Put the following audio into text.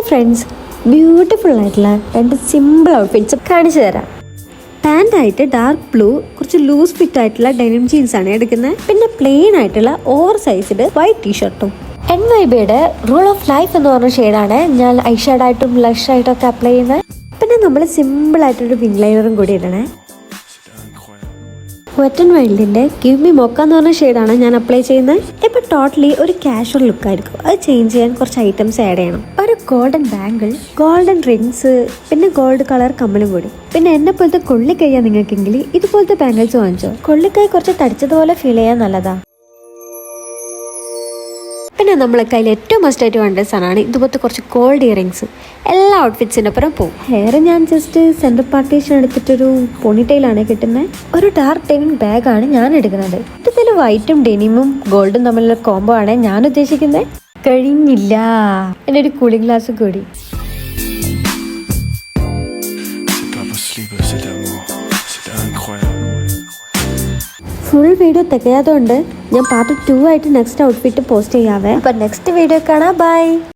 Hi friends, beautiful ആയിട്ടുള്ള രണ്ട് simple outfits കാണിച്ചു തരാം. പാൻ്റായിട്ട് ഡാർക്ക് ബ്ലൂ, കുറച്ച് ലൂസ് ഫിറ്റ് ആയിട്ടുള്ള ഡെനിം ജീൻസ് ആണ് എടുക്കുന്നത്. പിന്നെ പ്ലെയിൻ ആയിട്ടുള്ള ഓവർ സൈസ്ഡ് വൈറ്റ് ടീഷർട്ടും. NYBയുടെ റൂൾ ഓഫ് ലൈഫ് എന്ന് പറഞ്ഞ ഷെയ്ഡാണ് ഞാൻ ഐ ഷാഡായിട്ടും ബ്ലഷ് ആയിട്ടും ഒക്കെ അപ്ലൈ ചെയ്യുന്നത്. പിന്നെ നമ്മൾ സിമ്പിൾ ആയിട്ടൊരു വിങ് ലൈനറും കൂടി ഇടണേ. വെറ്റ് ആൻഡ് വൈൽഡിൻ്റെ ഗിവ് മി മൊക്ക എന്ന് പറഞ്ഞ ഷെയ്ഡാണ് ഞാൻ അപ്ലൈ ചെയ്യുന്നത്. ഇപ്പം ടോട്ടലി ഒരു കാഷ്വൽ ലുക്കായിരിക്കും. അത് ചേഞ്ച് ചെയ്യാൻ കുറച്ച് ഐറ്റംസ് ആഡ് ചെയ്യണം. ഒരു ഗോൾഡൻ ബാംഗിൾ, ഗോൾഡൻ റിങ്സ്, പിന്നെ ഗോൾഡ് കളർ കമ്മലും കൂടി. പിന്നെ എന്നെ പോലത്തെ കൊള്ളിക്കയ്യാൻ നിങ്ങൾക്കെങ്കിൽ ഇതുപോലത്തെ ബാംഗിൾസ് വാങ്ങിച്ചോ. കൊള്ളിക്കൈ കുറച്ച് തടിച്ചതുപോലെ ഫീൽ ചെയ്യാൻ നല്ലതാ. പിന്നെ നമ്മളെ കയ്യിൽ ഏറ്റവും മസ്റ്റായിട്ട് വേണ്ട സാധനമാണ് ഇതുപോലത്തെ കുറച്ച് ഗോൾഡ് ഇയറിങ്സ്. എല്ലാ ഔട്ട്ഫിറ്റ്സിൻ്റെ അപ്പുറം പോകും. ഹെയർ ഞാൻ ജസ്റ്റ് സെൻറ്റർ പാർട്ടീഷൻ എടുത്തിട്ടൊരു പോണിറ്റെയിലാണ് കിട്ടുന്നത്. ഒരു ഡാർക്ക് ഡെനിം ബാഗാണ് ഞാൻ എടുക്കുന്നത്. ഇതിൽ വൈറ്റും ഡെനിമും ഗോൾഡും തമ്മിലുള്ള കോംബോ ആണ് ഞാൻ ഉദ്ദേശിക്കുന്നത്. കഴിഞ്ഞില്ല, എൻ്റെ ഒരു കൂളിംഗ് ഗ്ലാസ് കൂടി. ഫുൾ വീഡിയോ തികയാതുകൊണ്ട് ഞാൻ പാർട്ട് 2 ആയിട്ട് നെക്സ്റ്റ് ഔട്ട്ഫിറ്റ് പോസ്റ്റ് ചെയ്യാവേ. അപ്പം നെക്സ്റ്റ് വീഡിയോ കാണാം. ബൈ.